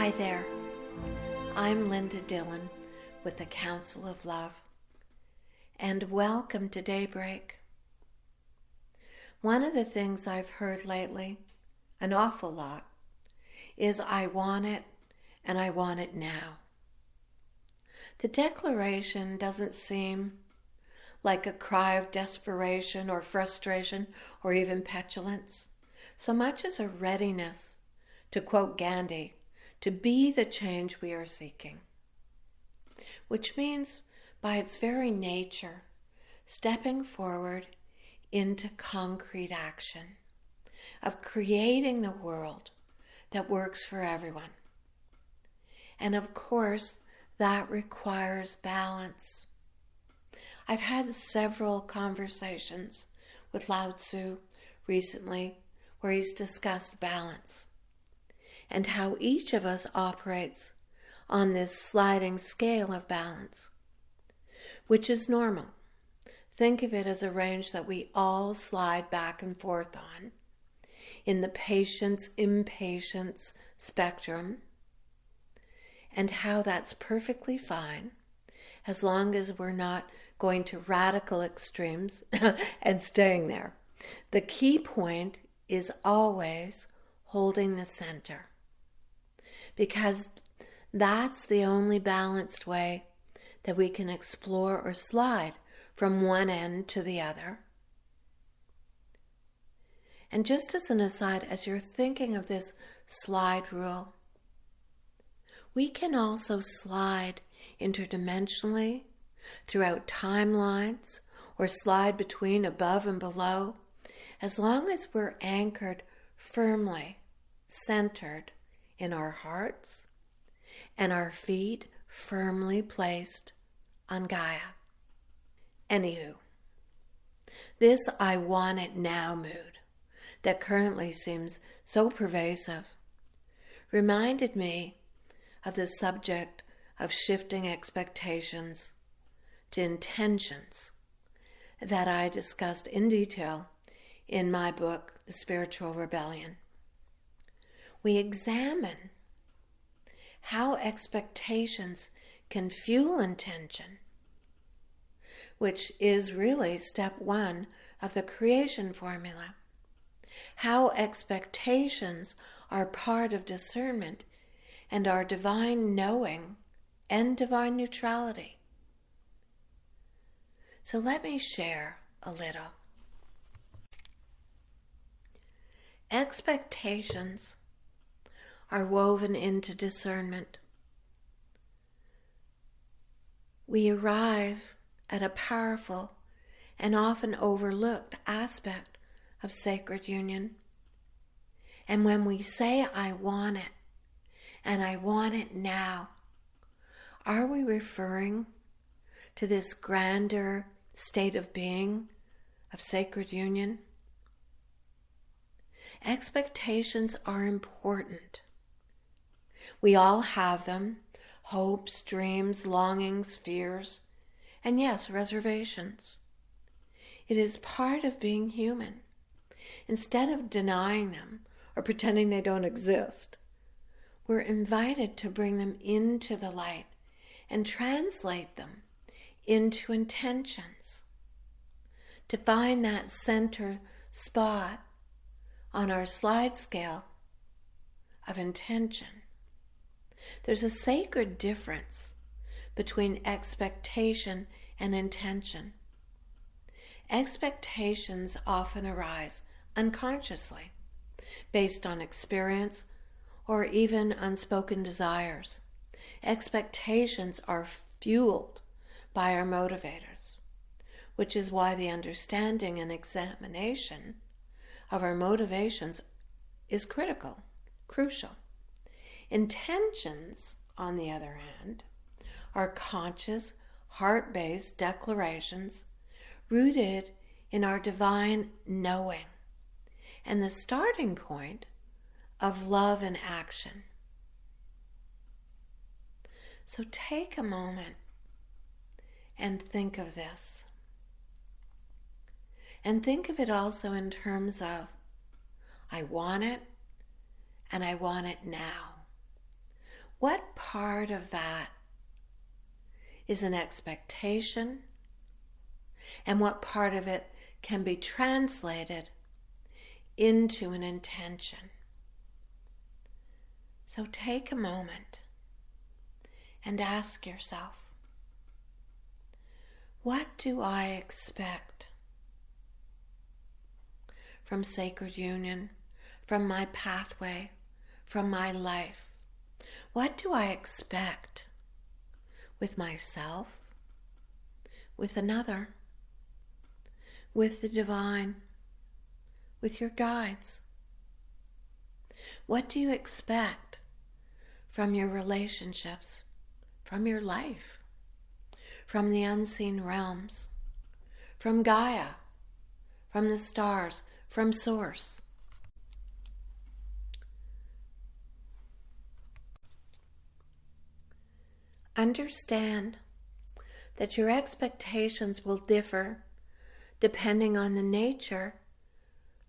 Hi there, I'm Linda Dillon with the Council of Love, and welcome to Daybreak. One of the things I've heard lately, an awful lot, is I want it and I want it now. The declaration doesn't seem like a cry of desperation or frustration or even petulance, so much as a readiness, to quote Gandhi, to be the change we are seeking, which means, by its very nature, stepping forward into concrete action of creating the world that works for everyone. And of course, that requires balance. I've had several conversations with Lao Tzu recently where he's discussed balance and how each of us operates on this sliding scale of balance, which is normal. Think of it as a range that we all slide back and forth on in the patience-impatience spectrum, and how that's perfectly fine as long as we're not going to radical extremes and staying there. The key point is always holding the center, because that's the only balanced way that we can explore or slide from one end to the other. And just as an aside, as you're thinking of this slide rule, we can also slide interdimensionally throughout timelines or slide between above and below, as long as we're anchored firmly, centered in our hearts and our feet firmly placed on Gaia. Anywho, this I want it now mood that currently seems so pervasive reminded me of the subject of shifting expectations to intentions that I discussed in detail in my book, The Spiritual Rebellion. We examine how expectations can fuel intention, which is really step one of the creation formula. How expectations are part of discernment and our divine knowing and divine neutrality. So let me share a little. Expectations are woven into discernment. We arrive at a powerful and often overlooked aspect of sacred union. And when we say, I want it, and I want it now, are we referring to this grander state of being of sacred union? Expectations are important. We all have them: hopes, dreams, longings, fears, and yes, reservations. It is part of being human. Instead of denying them or pretending they don't exist, we're invited to bring them into the light and translate them into intentions, to find that center spot on our slide scale of intention. There's a sacred difference between expectation and intention. Expectations often arise unconsciously, based on experience or even unspoken desires. Expectations are fueled by our motivators, which is why the understanding and examination of our motivations is crucial. Intentions, on the other hand, are conscious, heart-based declarations rooted in our divine knowing and the starting point of love and action. So take a moment and think of this. And think of it also in terms of, I want it and I want it now. what part of that is an expectation and what part of it can be translated into an intention. So take a moment and ask yourself, what do I expect from sacred union, from my pathway, from my life? What do I expect with myself, with another, with the divine, with your guides? What do you expect from your relationships, from your life, from the unseen realms, from Gaia, from the stars, from Source? Understand that your expectations will differ depending on the nature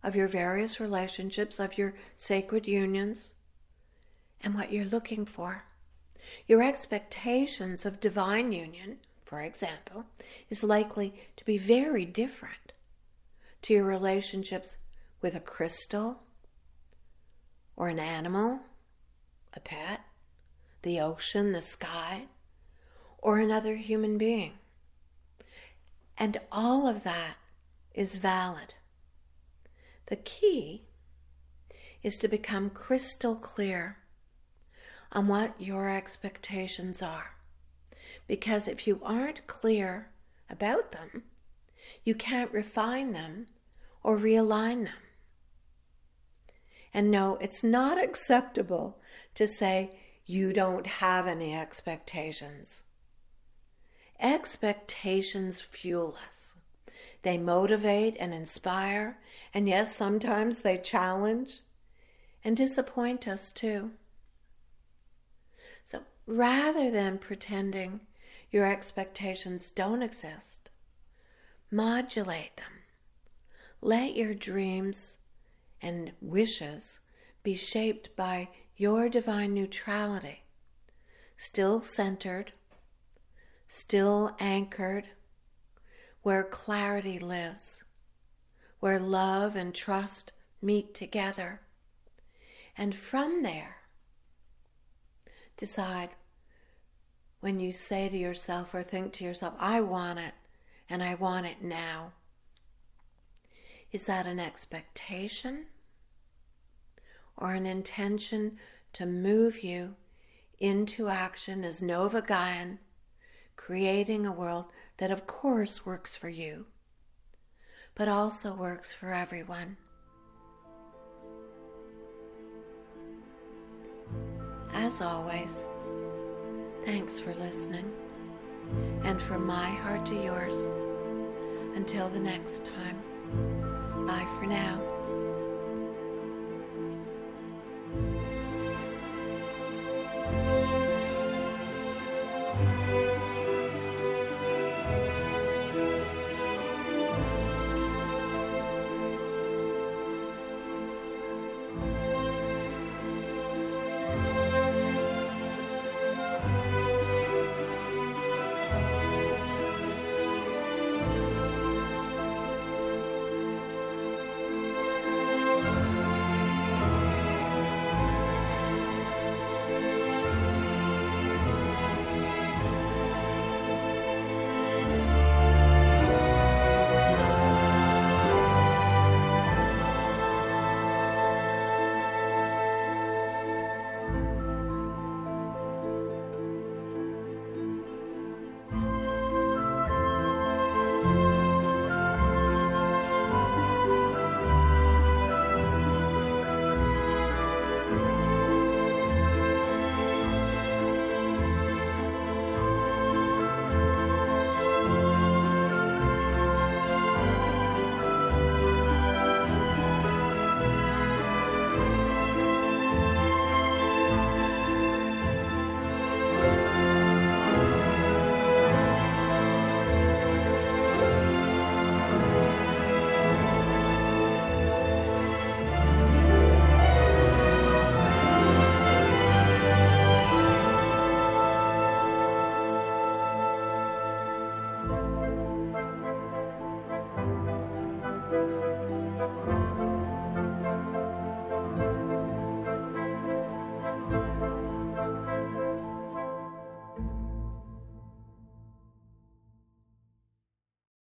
of your various relationships, of your sacred unions, and what you're looking for. Your expectations of divine union, for example, is likely to be very different to your relationships with a crystal or an animal, a pet, the ocean, the sky, or another human being. And all of that is valid. The key is to become crystal clear on what your expectations are. Because if you aren't clear about them, you can't refine them or realign them. And no, it's not acceptable to say you don't have any expectations. Expectations fuel us. They motivate and inspire, and yes, sometimes they challenge and disappoint us too. So rather than pretending your expectations don't exist, modulate them. Let your dreams and wishes be shaped by your divine neutrality, still centered, still anchored, where clarity lives, where love and trust meet together. And from there, decide when you say to yourself or think to yourself, I want it, and I want it now. Is that an expectation or an intention to move you into action as Nova Gaian, creating a world that of course works for you, but also works for everyone? As always, thanks for listening, and from my heart to yours, until the next time, bye for now.